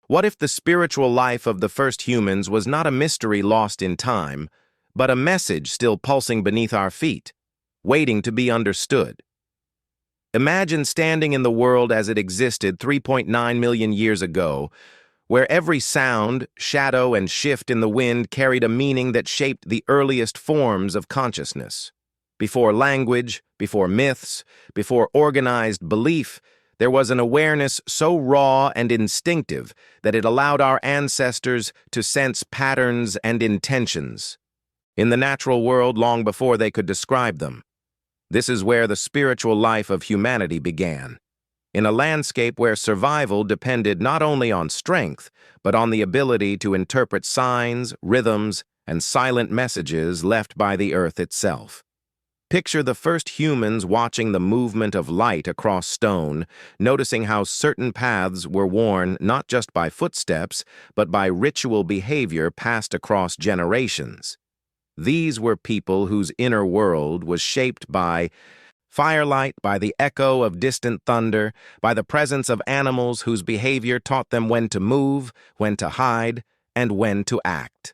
What if the spiritual life of the first humans was not a mystery lost in time, but a message still pulsing beneath our feet, waiting to be understood? Imagine standing in the world as it existed 3.9 million years ago, where every sound, shadow, and shift in the wind carried a meaning that shaped the earliest forms of consciousness. Before language, before myths, before organized belief, there was an awareness so raw and instinctive that it allowed our ancestors to sense patterns and intentions in the natural world long before they could describe them. This is where the spiritual life of humanity began, in a landscape where survival depended not only on strength, but on the ability to interpret signs, rhythms, and silent messages left by the earth itself. Picture the first humans watching the movement of light across stone, noticing how certain paths were worn not just by footsteps, but by ritual behavior passed across generations. These were people whose inner world was shaped by firelight, by the echo of distant thunder, by the presence of animals whose behavior taught them when to move, when to hide, and when to act.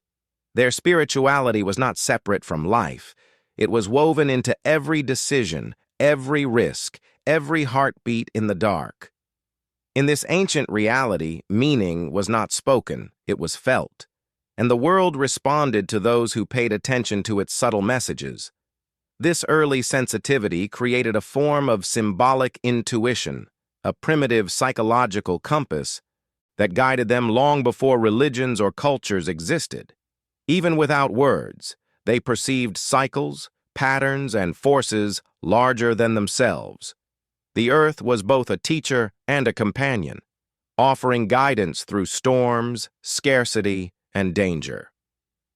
Their spirituality was not separate from life. It was woven into every decision, every risk, every heartbeat in the dark. In this ancient reality, meaning was not spoken, it was felt, and the world responded to those who paid attention to its subtle messages. This early sensitivity created a form of symbolic intuition, a primitive psychological compass that guided them long before religions or cultures existed. Even without words, they perceived cycles, patterns, and forces larger than themselves. The earth was both a teacher and a companion, offering guidance through storms, scarcity, and danger.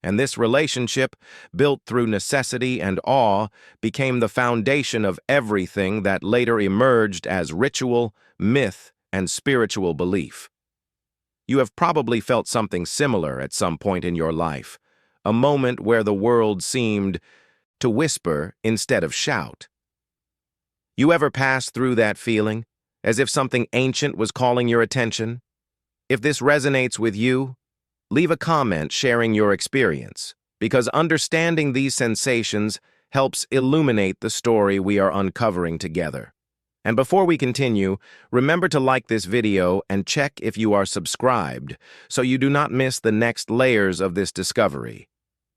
And this relationship, built through necessity and awe, became the foundation of everything that later emerged as ritual, myth, and spiritual belief. You have probably felt something similar at some point in your life, a moment where the world seemed to whisper instead of shout. You ever pass through that feeling, as if something ancient was calling your attention? If this resonates with you, leave a comment sharing your experience, because understanding these sensations helps illuminate the story we are uncovering together. And before we continue, remember to like this video and check if you are subscribed so you do not miss the next layers of this discovery.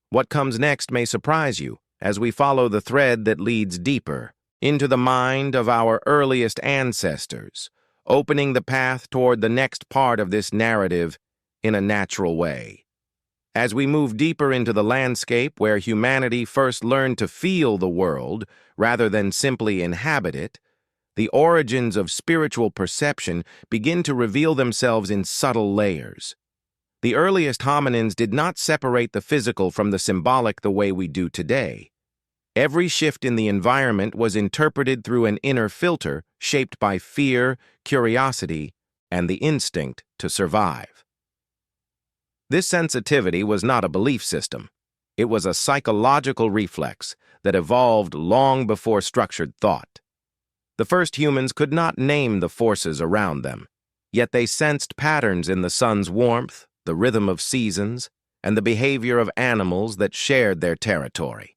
What comes next may surprise you as we follow the thread that leads deeper into the mind of our earliest ancestors, opening the path toward the next part of this narrative in a natural way. As we move deeper into the landscape where humanity first learned to feel the world rather than simply inhabit it, the origins of spiritual perception begin to reveal themselves in subtle layers. The earliest hominins did not separate the physical from the symbolic the way we do today. Every shift in the environment was interpreted through an inner filter shaped by fear, curiosity, and the instinct to survive. This sensitivity was not a belief system. It was a psychological reflex that evolved long before structured thought. The first humans could not name the forces around them, yet they sensed patterns in the sun's warmth, the rhythm of seasons, and the behavior of animals that shared their territory.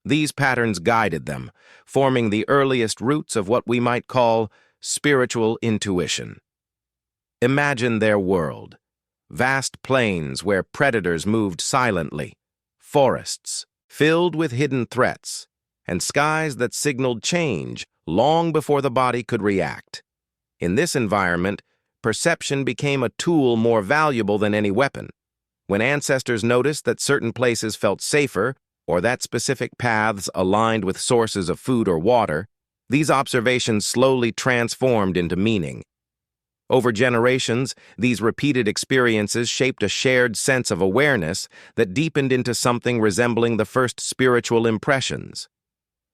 These patterns guided them, forming the earliest roots of what we might call spiritual intuition. Imagine their world: vast plains where predators moved silently, forests filled with hidden threats, and skies that signaled change long before the body could react. In this environment, perception became a tool more valuable than any weapon. When ancestors noticed that certain places felt safer, or that specific paths aligned with sources of food or water, these observations slowly transformed into meaning. Over generations, these repeated experiences shaped a shared sense of awareness that deepened into something resembling the first spiritual impressions.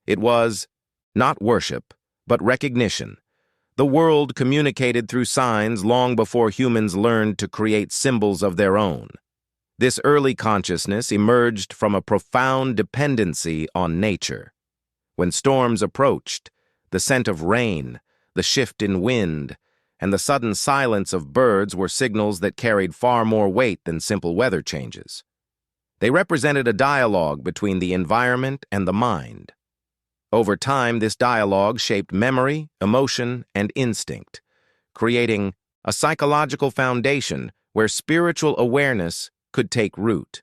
It was not worship, but recognition. The world communicated through signs long before humans learned to create symbols of their own. This early consciousness emerged from a profound dependency on nature. When storms approached, the scent of rain, the shift in wind, and the sudden silence of birds were signals that carried far more weight than simple weather changes. They represented a dialogue between the environment and the mind. Over time, this dialogue shaped memory, emotion, and instinct, creating a psychological foundation where spiritual awareness could take root.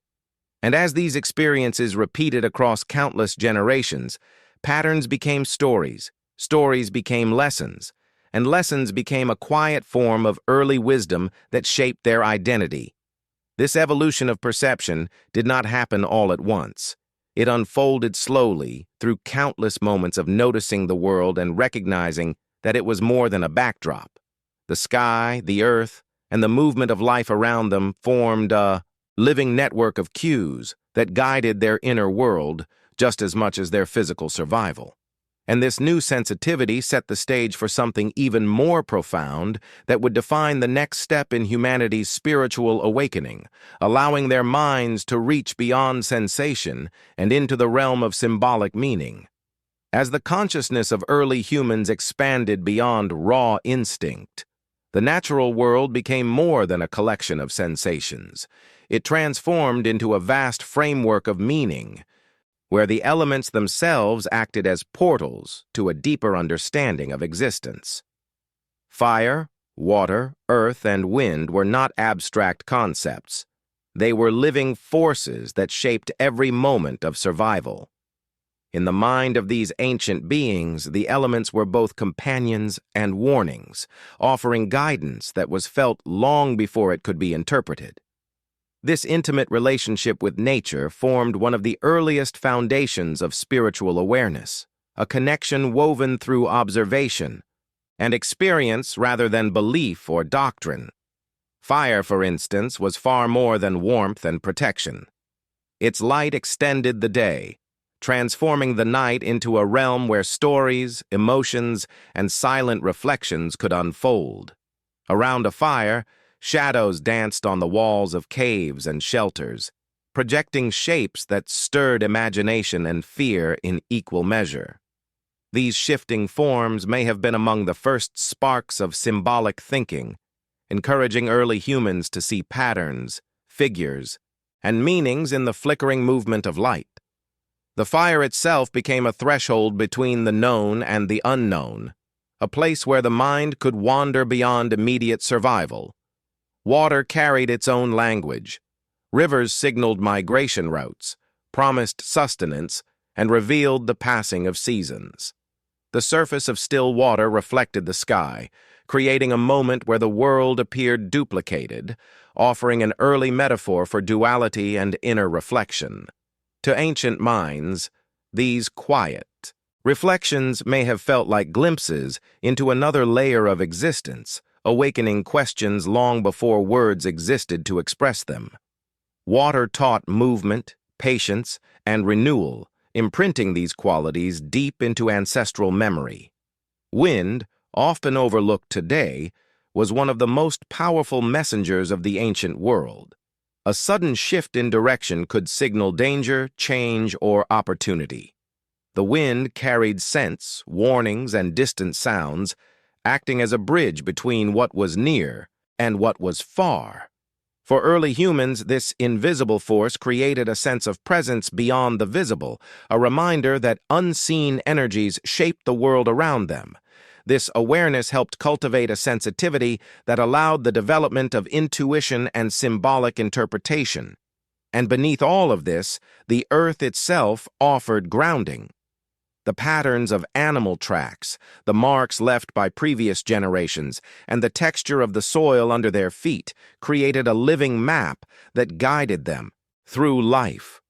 And as these experiences repeated across countless generations, patterns became stories, stories became lessons, and lessons became a quiet form of early wisdom that shaped their identity. This evolution of perception did not happen all at once. It unfolded slowly through countless moments of noticing the world and recognizing that it was more than a backdrop. The sky, the earth, and the movement of life around them formed a living network of cues that guided their inner world just as much as their physical survival. And this new sensitivity set the stage for something even more profound that would define the next step in humanity's spiritual awakening, allowing their minds to reach beyond sensation and into the realm of symbolic meaning. As the consciousness of early humans expanded beyond raw instinct, the natural world became more than a collection of sensations. It transformed into a vast framework of meaning, where the elements themselves acted as portals to a deeper understanding of existence. Fire, water, earth, and wind were not abstract concepts. They were living forces that shaped every moment of survival. In the mind of these ancient beings, the elements were both companions and warnings, offering guidance that was felt long before it could be interpreted. This intimate relationship with nature formed one of the earliest foundations of spiritual awareness, a connection woven through observation and experience rather than belief or doctrine. Fire, for instance, was far more than warmth and protection. Its light extended the day, transforming the night into a realm where stories, emotions, and silent reflections could unfold. Around a fire, shadows danced on the walls of caves and shelters, projecting shapes that stirred imagination and fear in equal measure. These shifting forms may have been among the first sparks of symbolic thinking, encouraging early humans to see patterns, figures, and meanings in the flickering movement of light. The fire itself became a threshold between the known and the unknown, a place where the mind could wander beyond immediate survival. Water carried its own language. Rivers signaled migration routes, promised sustenance, and revealed the passing of seasons. The surface of still water reflected the sky, creating a moment where the world appeared duplicated, offering an early metaphor for duality and inner reflection. To ancient minds, these quiet reflections may have felt like glimpses into another layer of existence, awakening questions long before words existed to express them. Water taught movement, patience, and renewal, imprinting these qualities deep into ancestral memory. Wind, often overlooked today, was one of the most powerful messengers of the ancient world. A sudden shift in direction could signal danger, change, or opportunity. The wind carried scents, warnings, and distant sounds, acting as a bridge between what was near and what was far. For early humans, this invisible force created a sense of presence beyond the visible, a reminder that unseen energies shaped the world around them. This awareness helped cultivate a sensitivity that allowed the development of intuition and symbolic interpretation. And beneath all of this, the earth itself offered grounding. The patterns of animal tracks, the marks left by previous generations, and the texture of the soil under their feet created a living map that guided them through life.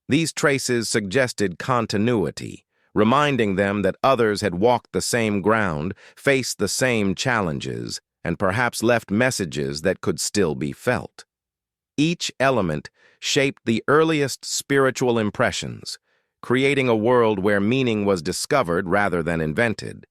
These traces suggested continuity, reminding them that others had walked the same ground, faced the same challenges, and perhaps left messages that could still be felt. Each element shaped the earliest spiritual impressions, creating a world where meaning was discovered rather than invented.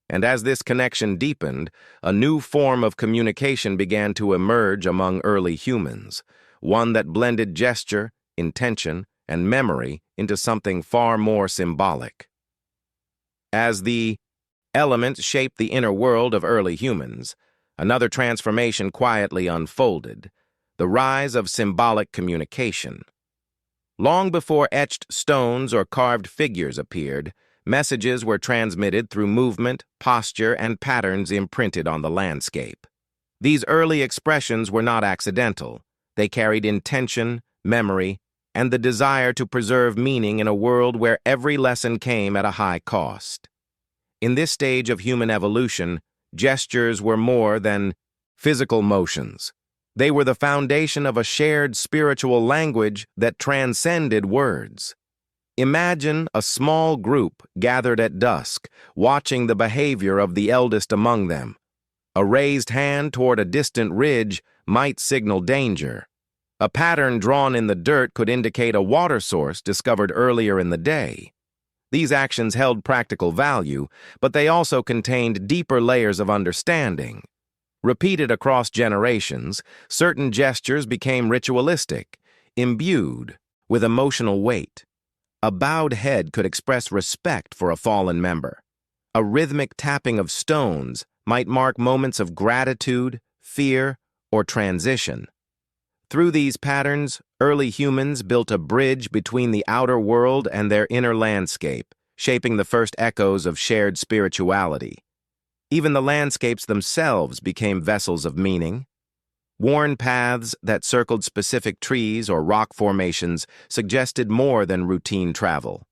And as this connection deepened, a new form of communication began to emerge among early humans, one that blended gesture, intention, and memory into something far more symbolic. As the elements shaped the inner world of early humans, Another transformation quietly unfolded: the rise of symbolic communication. Long before etched stones or carved figures appeared, messages were transmitted through movement, posture, and patterns imprinted on the landscape. These early expressions were not accidental. They carried intention, memory, and the desire to preserve meaning in a world where every lesson came at a high cost. In this stage of human evolution, gestures were more than physical motions. They were the foundation of a shared spiritual language that transcended words. Imagine a small group gathered at dusk, watching the behavior of the eldest among them. A raised hand toward a distant ridge might signal danger. A pattern drawn in the dirt could indicate a water source discovered earlier in the day. These actions held practical value, but they also contained deeper layers of understanding. Repeated across generations, certain gestures became ritualistic, imbued with emotional weight. A bowed head could express respect for a fallen member. A rhythmic tapping of stones might mark moments of gratitude, fear, or transition. Through these patterns, early humans built a bridge between the outer world and their inner landscape, shaping the first echoes of shared spirituality. Even the landscapes themselves became vessels of meaning. Worn paths that circled specific trees or rock formations suggested more than routine travel.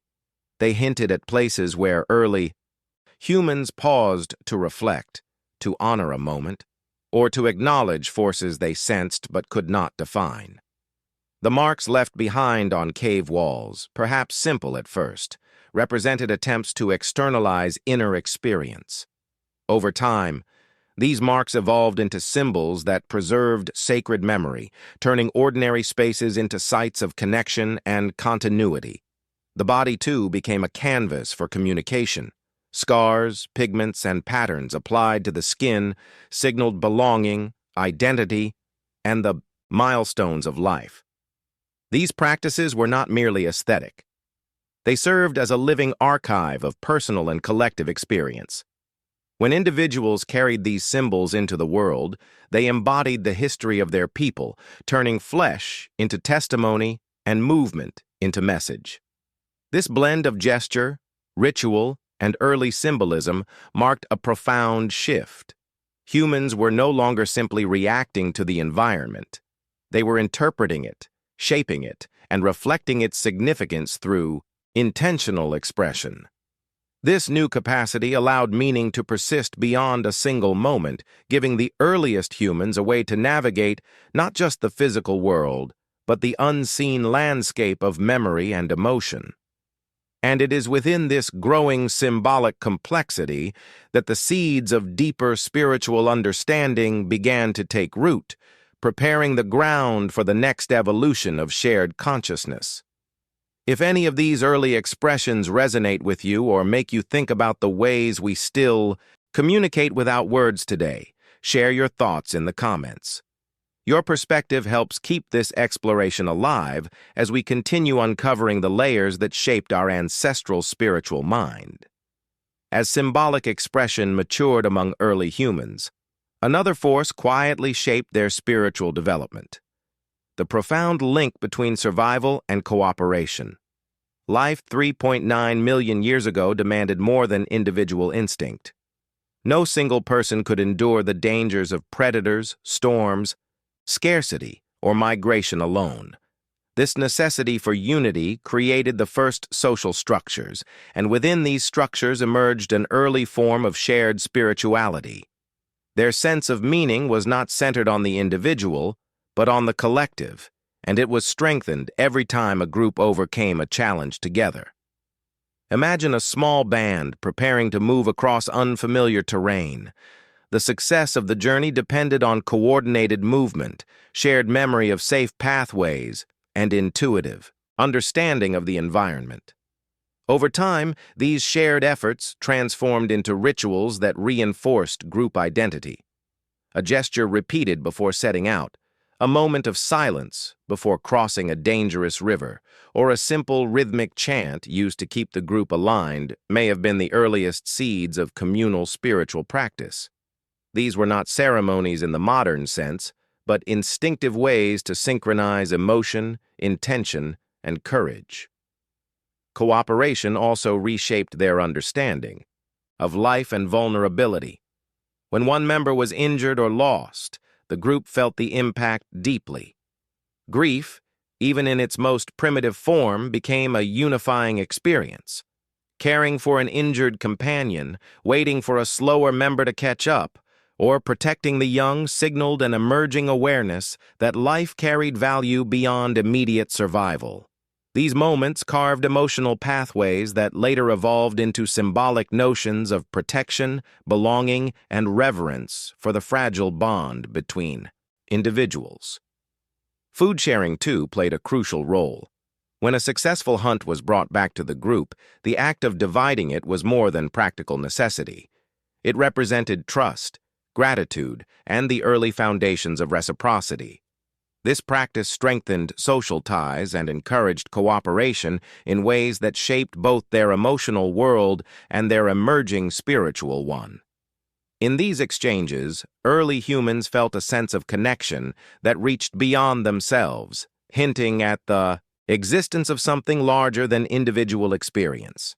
They hinted at places where early humans paused to reflect, to honor a moment, or to acknowledge forces they sensed but could not define. The marks left behind on cave walls, perhaps simple at first, represented attempts to externalize inner experience. Over time, these marks evolved into symbols that preserved sacred memory, turning ordinary spaces into sites of connection and continuity. The body, too, became a canvas for communication. Scars, pigments, and patterns applied to the skin signaled belonging, identity, and the milestones of life. These practices were not merely aesthetic. They served as a living archive of personal and collective experience. When individuals carried these symbols into the world, they embodied the history of their people, turning flesh into testimony and movement into message. This blend of gesture, ritual, and early symbolism marked a profound shift. Humans were no longer simply reacting to the environment. They were interpreting it, shaping it, and reflecting its significance through intentional expression. This new capacity allowed meaning to persist beyond a single moment, giving the earliest humans a way to navigate not just the physical world, but the unseen landscape of memory and emotion. And it is within this growing symbolic complexity that the seeds of deeper spiritual understanding began to take root, preparing the ground for the next evolution of shared consciousness. If any of these early expressions resonate with you or make you think about the ways we still communicate without words today, share your thoughts in the comments. Your perspective helps keep this exploration alive as we continue uncovering the layers that shaped our ancestral spiritual mind. As symbolic expression matured among early humans, another force quietly shaped their spiritual development: the profound link between survival and cooperation. Life 3.9 million years ago demanded more than individual instinct. No single person could endure the dangers of predators, storms, scarcity, or migration alone. This necessity for unity created the first social structures, and within these structures emerged an early form of shared spirituality. Their sense of meaning was not centered on the individual, but on the collective, and it was strengthened every time a group overcame a challenge together. Imagine a small band preparing to move across unfamiliar terrain. The success of the journey depended on coordinated movement, shared memory of safe pathways, and intuitive understanding of the environment. Over time, these shared efforts transformed into rituals that reinforced group identity. A gesture repeated before setting out, a moment of silence before crossing a dangerous river, or a simple rhythmic chant used to keep the group aligned may have been the earliest seeds of communal spiritual practice. These were not ceremonies in the modern sense, but instinctive ways to synchronize emotion, intention, and courage. Cooperation also reshaped their understanding of life and vulnerability. When one member was injured or lost, the group felt the impact deeply. Grief, even in its most primitive form, became a unifying experience. Caring for an injured companion, waiting for a slower member to catch up, or protecting the young signaled an emerging awareness that life carried value beyond immediate survival. These moments carved emotional pathways that later evolved into symbolic notions of protection, belonging, and reverence for the fragile bond between individuals. Food sharing, too, played a crucial role. When a successful hunt was brought back to the group, the act of dividing it was more than practical necessity. It represented trust, gratitude, and the early foundations of reciprocity. This practice strengthened social ties and encouraged cooperation in ways that shaped both their emotional world and their emerging spiritual one. In these exchanges, early humans felt a sense of connection that reached beyond themselves, hinting at the existence of something larger than individual experience.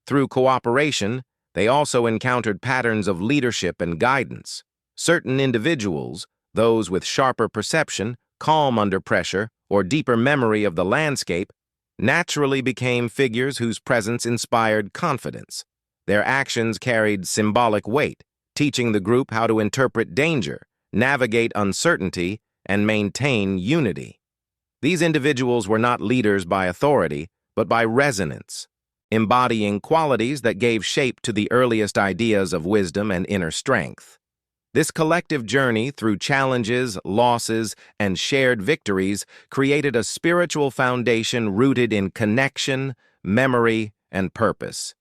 Through cooperation, they also encountered patterns of leadership and guidance. Certain individuals, those with sharper perception, calm under pressure, or deeper memory of the landscape, naturally became figures whose presence inspired confidence. Their actions carried symbolic weight, teaching the group how to interpret danger, navigate uncertainty, and maintain unity. These individuals were not leaders by authority, but by resonance, embodying qualities that gave shape to the earliest ideas of wisdom and inner strength. This collective journey through challenges, losses, and shared victories created a spiritual foundation rooted in connection, memory, and purpose.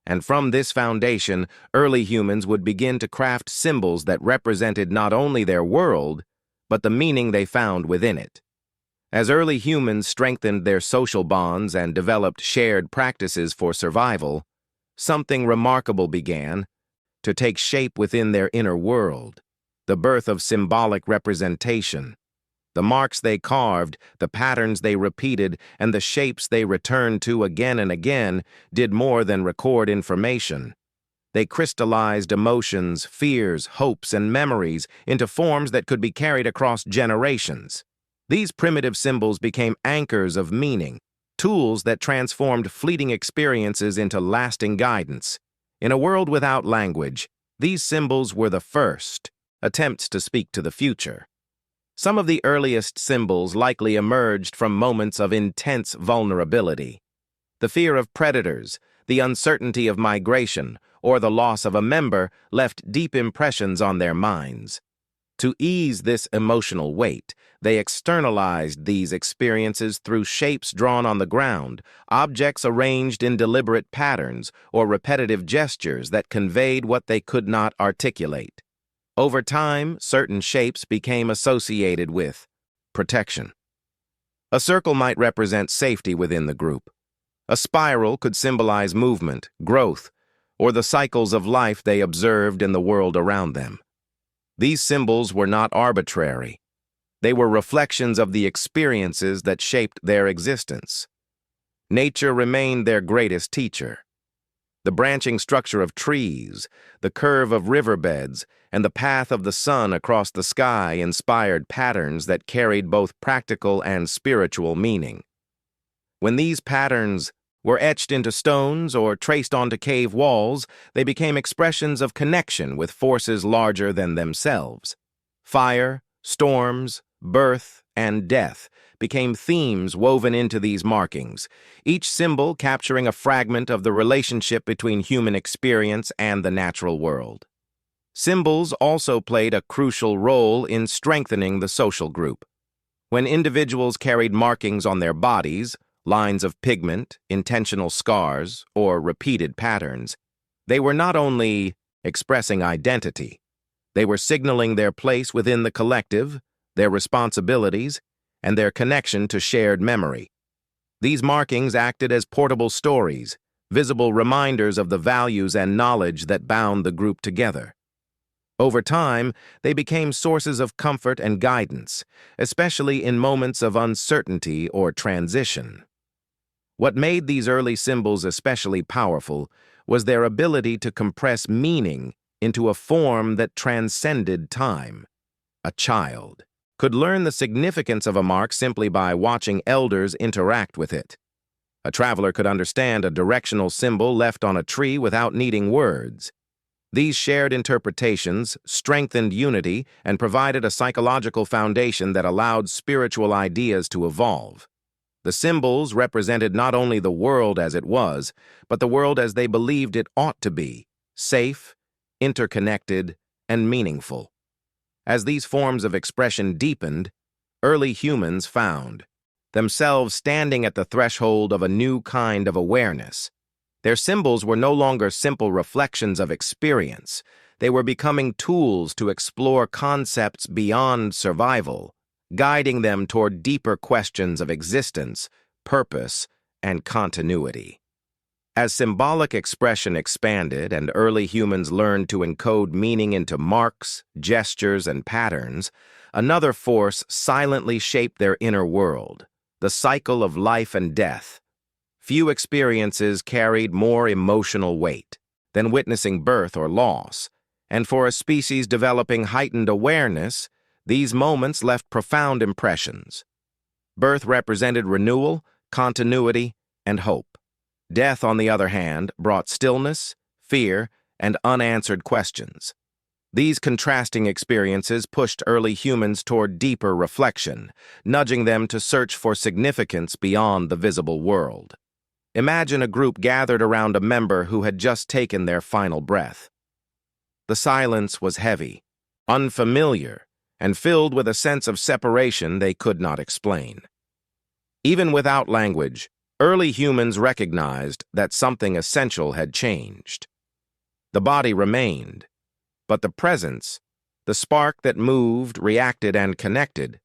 And from this foundation, early humans would begin to craft symbols that represented not only their world, but the meaning they found within it. As early humans strengthened their social bonds and developed shared practices for survival, something remarkable began to take shape within their inner world, the birth of symbolic representation. The marks they carved, the patterns they repeated, and the shapes they returned to again and again did more than record information. They crystallized emotions, fears, hopes, and memories into forms that could be carried across generations. These primitive symbols became anchors of meaning, tools that transformed fleeting experiences into lasting guidance. In a world without language, these symbols were the first attempts to speak to the future. Some of the earliest symbols likely emerged from moments of intense vulnerability. The fear of predators, the uncertainty of migration, or the loss of a member left deep impressions on their minds. To ease this emotional weight, they externalized these experiences through shapes drawn on the ground, objects arranged in deliberate patterns, or repetitive gestures that conveyed what they could not articulate. Over time, certain shapes became associated with protection. A circle might represent safety within the group. A spiral could symbolize movement, growth, or the cycles of life they observed in the world around them. These symbols were not arbitrary. They were reflections of the experiences that shaped their existence. Nature remained their greatest teacher. The branching structure of trees, the curve of riverbeds, and the path of the sun across the sky inspired patterns that carried both practical and spiritual meaning. When these patterns were etched into stones or traced onto cave walls, they became expressions of connection with forces larger than themselves. Fire, storms, birth, and death became themes woven into these markings, each symbol capturing a fragment of the relationship between human experience and the natural world. Symbols also played a crucial role in strengthening the social group. When individuals carried markings on their bodies, lines of pigment, intentional scars, or repeated patterns, they were not only expressing identity, they were signaling their place within the collective, their responsibilities, and their connection to shared memory. These markings acted as portable stories, visible reminders of the values and knowledge that bound the group together. Over time, they became sources of comfort and guidance, especially in moments of uncertainty or transition. What made these early symbols especially powerful was their ability to compress meaning into a form that transcended time. A child could learn the significance of a mark simply by watching elders interact with it. A traveler could understand a directional symbol left on a tree without needing words. These shared interpretations strengthened unity and provided a psychological foundation that allowed spiritual ideas to evolve. The symbols represented not only the world as it was, but the world as they believed it ought to be: safe, interconnected, and meaningful. As these forms of expression deepened, early humans found themselves standing at the threshold of a new kind of awareness. Their symbols were no longer simple reflections of experience. They were becoming tools to explore concepts beyond survival, guiding them toward deeper questions of existence, purpose, and continuity. As symbolic expression expanded and early humans learned to encode meaning into marks, gestures, and patterns, another force silently shaped their inner world: the cycle of life and death. Few experiences carried more emotional weight than witnessing birth or loss, and for a species developing heightened awareness, these moments left profound impressions. Birth represented renewal, continuity, and hope. Death, on the other hand, brought stillness, fear, and unanswered questions. These contrasting experiences pushed early humans toward deeper reflection, nudging them to search for significance beyond the visible world. Imagine a group gathered around a member who had just taken their final breath. The silence was heavy, unfamiliar, and filled with a sense of separation they could not explain. Even without language, early humans recognized that something essential had changed. The body remained, but the presence, the spark that moved, reacted, and connected,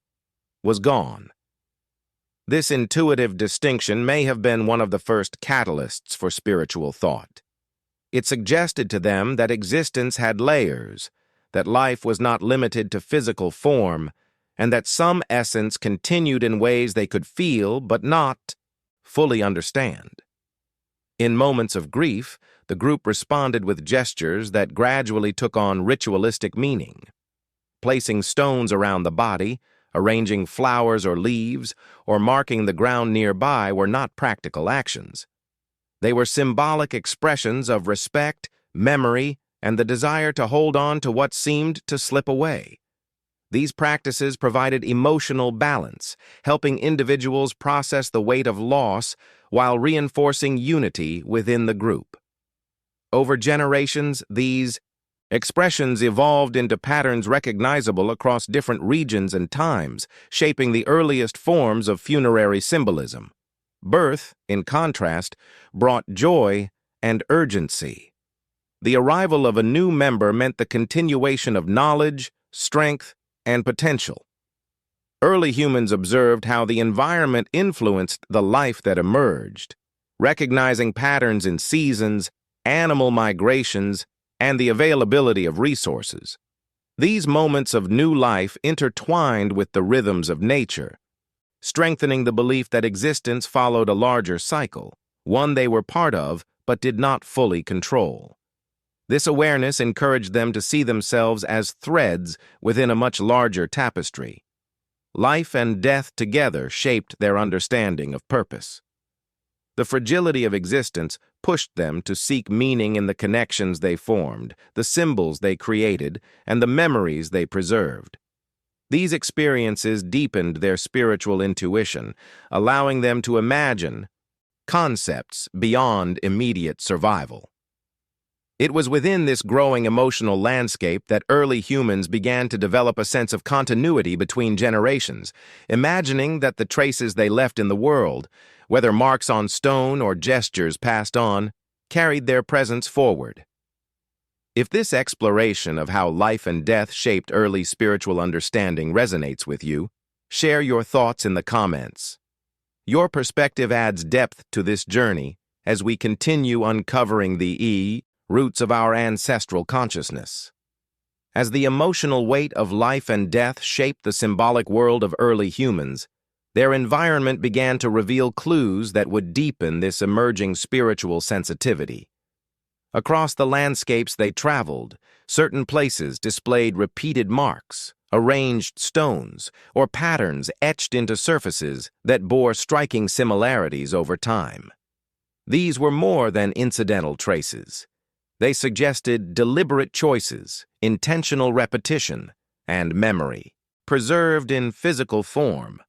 was gone. This intuitive distinction may have been one of the first catalysts for spiritual thought. It suggested to them that existence had layers, that life was not limited to physical form, and that some essence continued in ways they could feel but not fully understand. In moments of grief, the group responded with gestures that gradually took on ritualistic meaning. Placing stones around the body, arranging flowers or leaves, or marking the ground nearby were not practical actions. They were symbolic expressions of respect, memory, and the desire to hold on to what seemed to slip away. These practices provided emotional balance, helping individuals process the weight of loss while reinforcing unity within the group. Over generations, these expressions evolved into patterns recognizable across different regions and times, shaping the earliest forms of funerary symbolism. Birth, in contrast, brought joy and urgency. The arrival of a new member meant the continuation of knowledge, strength, and potential. Early humans observed how the environment influenced the life that emerged, recognizing patterns in seasons, animal migrations, and the availability of resources. These moments of new life intertwined with the rhythms of nature, strengthening the belief that existence followed a larger cycle, one they were part of but did not fully control. This awareness encouraged them to see themselves as threads within a much larger tapestry. Life and death together shaped their understanding of purpose. The fragility of existence pushed them to seek meaning in the connections they formed, the symbols they created, and the memories they preserved. These experiences deepened their spiritual intuition, allowing them to imagine concepts beyond immediate survival. It was within this growing emotional landscape that early humans began to develop a sense of continuity between generations, imagining that the traces they left in the world, whether marks on stone or gestures passed on, carried their presence forward. If this exploration of how life and death shaped early spiritual understanding resonates with you, share your thoughts in the comments. Your perspective adds depth to this journey as we continue uncovering the roots of our ancestral consciousness. As the emotional weight of life and death shaped the symbolic world of early humans, their environment began to reveal clues that would deepen this emerging spiritual sensitivity. Across the landscapes they traveled, certain places displayed repeated marks, arranged stones, or patterns etched into surfaces that bore striking similarities over time. These were more than incidental traces. They suggested deliberate choices, intentional repetition, and memory, preserved in physical form.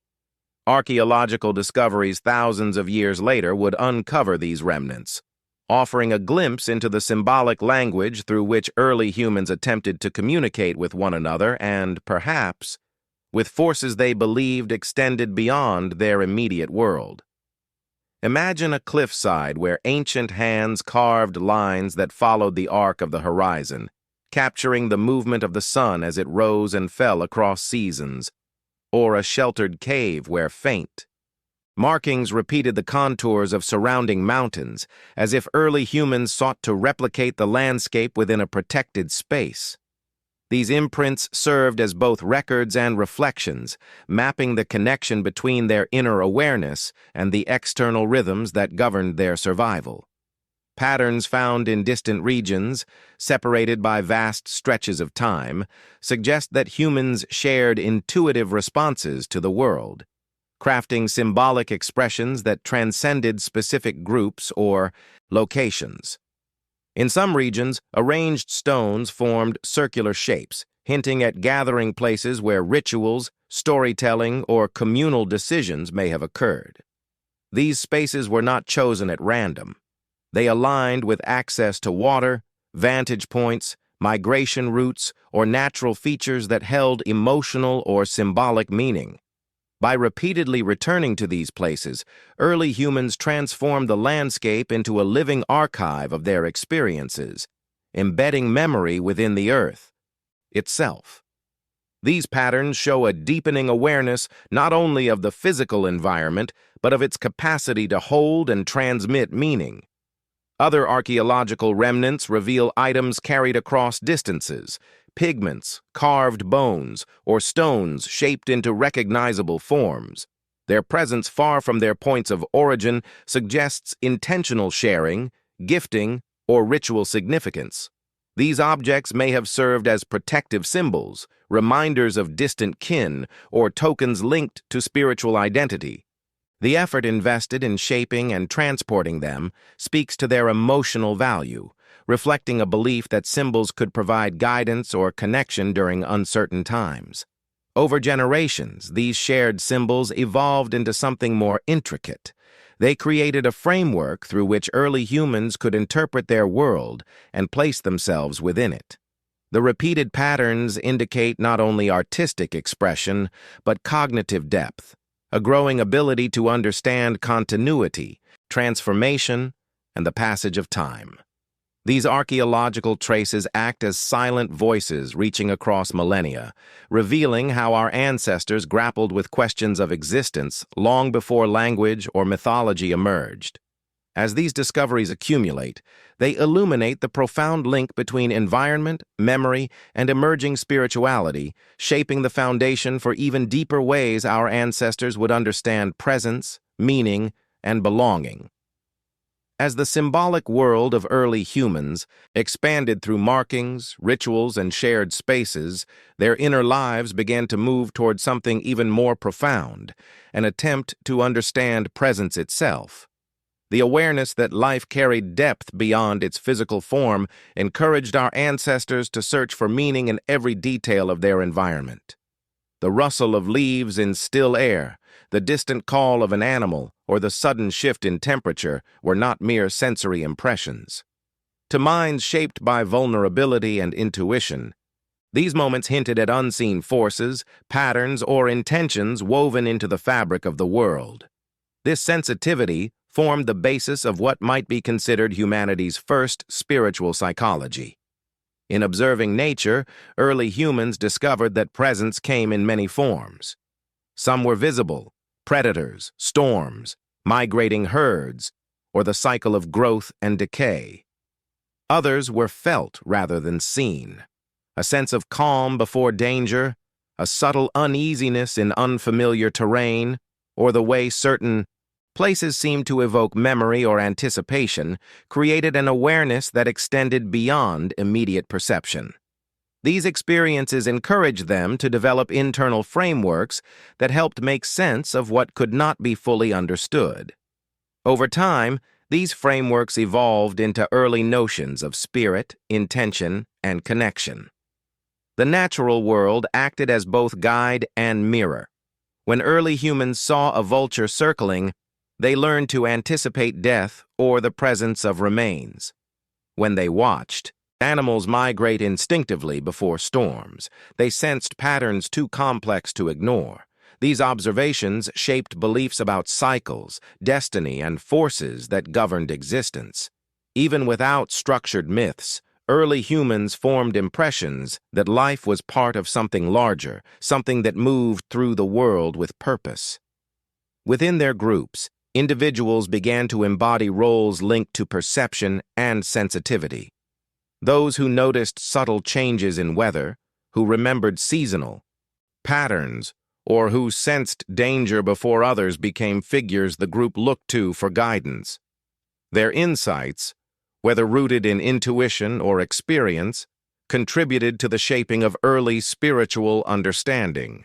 Archaeological discoveries thousands of years later would uncover these remnants, offering a glimpse into the symbolic language through which early humans attempted to communicate with one another and, perhaps, with forces they believed extended beyond their immediate world. Imagine a cliffside where ancient hands carved lines that followed the arc of the horizon, capturing the movement of the sun as it rose and fell across seasons, or a sheltered cave where faint markings repeated the contours of surrounding mountains, as if early humans sought to replicate the landscape within a protected space. These imprints served as both records and reflections, mapping the connection between their inner awareness and the external rhythms that governed their survival. Patterns found in distant regions, separated by vast stretches of time, suggest that humans shared intuitive responses to the world, crafting symbolic expressions that transcended specific groups or locations. In some regions, arranged stones formed circular shapes, hinting at gathering places where rituals, storytelling, or communal decisions may have occurred. These spaces were not chosen at random. They aligned with access to water, vantage points, migration routes, or natural features that held emotional or symbolic meaning. By repeatedly returning to these places, early humans transformed the landscape into a living archive of their experiences, embedding memory within the earth itself. These patterns show a deepening awareness not only of the physical environment, but of its capacity to hold and transmit meaning. Other archaeological remnants reveal items carried across distances, pigments, carved bones, or stones shaped into recognizable forms. Their presence far from their points of origin suggests intentional sharing, gifting, or ritual significance. These objects may have served as protective symbols, reminders of distant kin, or tokens linked to spiritual identity. The effort invested in shaping and transporting them speaks to their emotional value, reflecting a belief that symbols could provide guidance or connection during uncertain times. Over generations, these shared symbols evolved into something more intricate. They created a framework through which early humans could interpret their world and place themselves within it. The repeated patterns indicate not only artistic expression, but cognitive depth, a growing ability to understand continuity, transformation, and the passage of time. These archaeological traces act as silent voices reaching across millennia, revealing how our ancestors grappled with questions of existence long before language or mythology emerged. As these discoveries accumulate, they illuminate the profound link between environment, memory, and emerging spirituality, shaping the foundation for even deeper ways our ancestors would understand presence, meaning, and belonging. As the symbolic world of early humans expanded through markings, rituals, and shared spaces, their inner lives began to move toward something even more profound, an attempt to understand presence itself. The awareness that life carried depth beyond its physical form encouraged our ancestors to search for meaning in every detail of their environment. The rustle of leaves in still air, the distant call of an animal, or the sudden shift in temperature were not mere sensory impressions. To minds shaped by vulnerability and intuition, these moments hinted at unseen forces, patterns, or intentions woven into the fabric of the world. This sensitivity formed the basis of what might be considered humanity's first spiritual psychology. In observing nature, early humans discovered that presence came in many forms. Some were visible: predators, storms, migrating herds, or the cycle of growth and decay. Others were felt rather than seen: a sense of calm before danger, a subtle uneasiness in unfamiliar terrain, or the way certain places seemed to evoke memory or anticipation, created an awareness that extended beyond immediate perception. These experiences encouraged them to develop internal frameworks that helped make sense of what could not be fully understood. Over time, these frameworks evolved into early notions of spirit, intention, and connection. The natural world acted as both guide and mirror. When early humans saw a vulture circling, they learned to anticipate death or the presence of remains. When they watched, animals migrate instinctively before storms. They sensed patterns too complex to ignore. These observations shaped beliefs about cycles, destiny, and forces that governed existence. Even without structured myths, early humans formed impressions that life was part of something larger, something that moved through the world with purpose. Within their groups, individuals began to embody roles linked to perception and sensitivity. Those who noticed subtle changes in weather, who remembered seasonal patterns, or who sensed danger before others became figures the group looked to for guidance. Their insights, whether rooted in intuition or experience, contributed to the shaping of early spiritual understanding.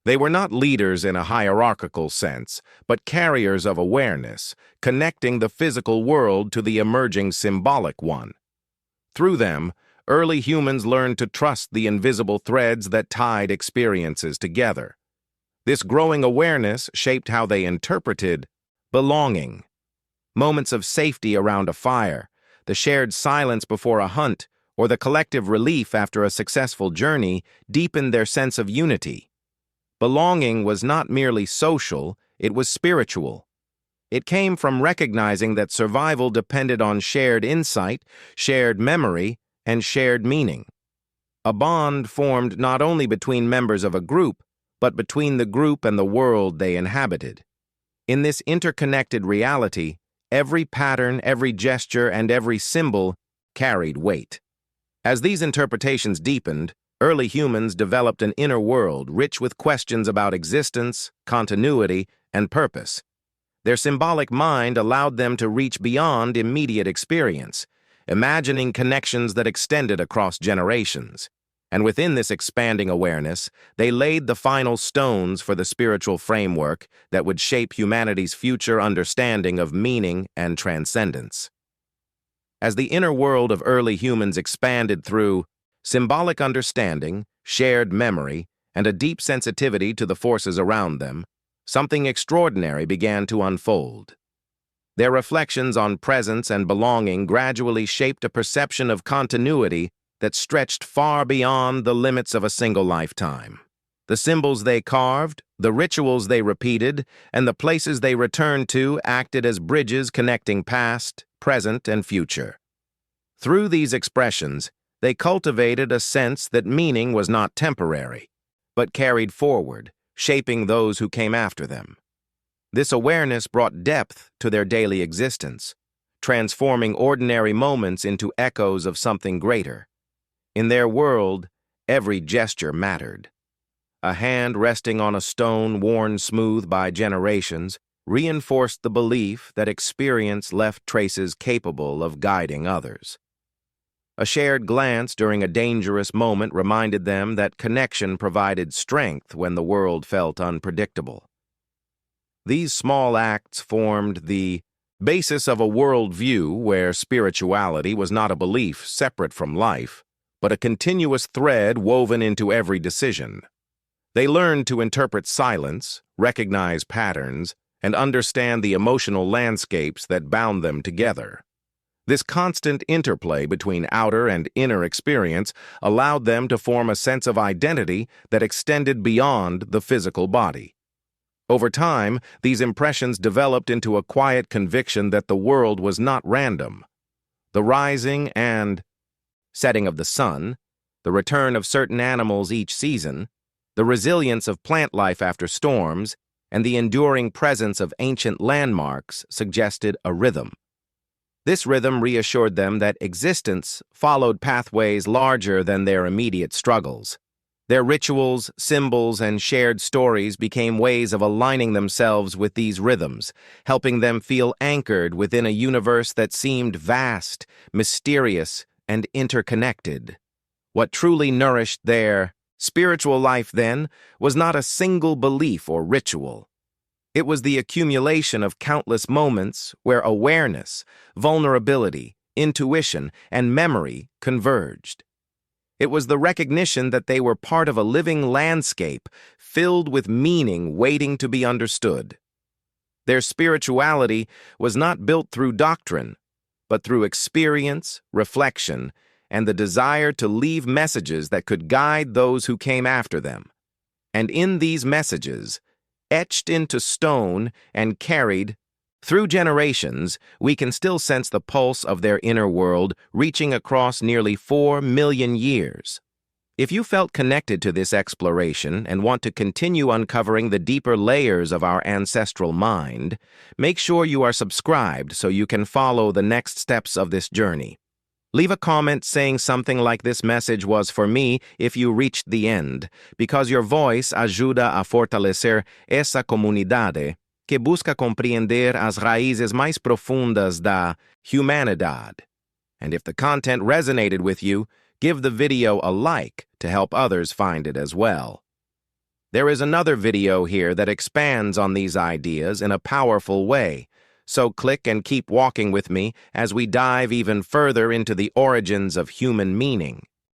They were not leaders in a hierarchical sense, but carriers of awareness, connecting the physical world to the emerging symbolic one. Through them, early humans learned to trust the invisible threads that tied experiences together. This growing awareness shaped how they interpreted belonging. Moments of safety around a fire, the shared silence before a hunt, or the collective relief after a successful journey deepened their sense of unity. Belonging was not merely social, it was spiritual. It came from recognizing that survival depended on shared insight, shared memory, and shared meaning. A bond formed not only between members of a group, but between the group and the world they inhabited. In this interconnected reality, every pattern, every gesture, and every symbol carried weight. As these interpretations deepened, early humans developed an inner world rich with questions about existence, continuity, and purpose. Their symbolic mind allowed them to reach beyond immediate experience, imagining connections that extended across generations. And within this expanding awareness, they laid the final stones for the spiritual framework that would shape humanity's future understanding of meaning and transcendence. As the inner world of early humans expanded through symbolic understanding, shared memory, and a deep sensitivity to the forces around them, something extraordinary began to unfold. Their reflections on presence and belonging gradually shaped a perception of continuity that stretched far beyond the limits of a single lifetime. The symbols they carved, the rituals they repeated, and the places they returned to acted as bridges connecting past, present, and future. Through these expressions, they cultivated a sense that meaning was not temporary, but carried forward, shaping those who came after them. This awareness brought depth to their daily existence, transforming ordinary moments into echoes of something greater. In their world, every gesture mattered. A hand resting on a stone worn smooth by generations reinforced the belief that experience left traces capable of guiding others. A shared glance during a dangerous moment reminded them that connection provided strength when the world felt unpredictable. These small acts formed the basis of a worldview where spirituality was not a belief separate from life, but a continuous thread woven into every decision. They learned to interpret silence, recognize patterns, and understand the emotional landscapes that bound them together. This constant interplay between outer and inner experience allowed them to form a sense of identity that extended beyond the physical body. Over time, these impressions developed into a quiet conviction that the world was not random. The rising and setting of the sun, the return of certain animals each season, the resilience of plant life after storms, and the enduring presence of ancient landmarks suggested a rhythm. This rhythm reassured them that existence followed pathways larger than their immediate struggles. Their rituals, symbols, and shared stories became ways of aligning themselves with these rhythms, helping them feel anchored within a universe that seemed vast, mysterious, and interconnected. What truly nourished their spiritual life, then, was not a single belief or ritual. It was the accumulation of countless moments where awareness, vulnerability, intuition, and memory converged. It was the recognition that they were part of a living landscape filled with meaning waiting to be understood. Their spirituality was not built through doctrine, but through experience, reflection, and the desire to leave messages that could guide those who came after them. And in these messages, etched into stone and carried through generations, we can still sense the pulse of their inner world reaching across nearly 4 million years. If you felt connected to this exploration and want to continue uncovering the deeper layers of our ancestral mind, make sure you are subscribed so you can follow the next steps of this journey. Leave a comment saying something like this message was for me if you reached the end, because your voice ajuda a fortalecer essa comunidade que busca compreender as raízes mais profundas da humanidade. And if the content resonated with you, give the video a like to help others find it as well. There is another video here that expands on these ideas in a powerful way, so click and keep walking with me as we dive even further into the origins of human meaning.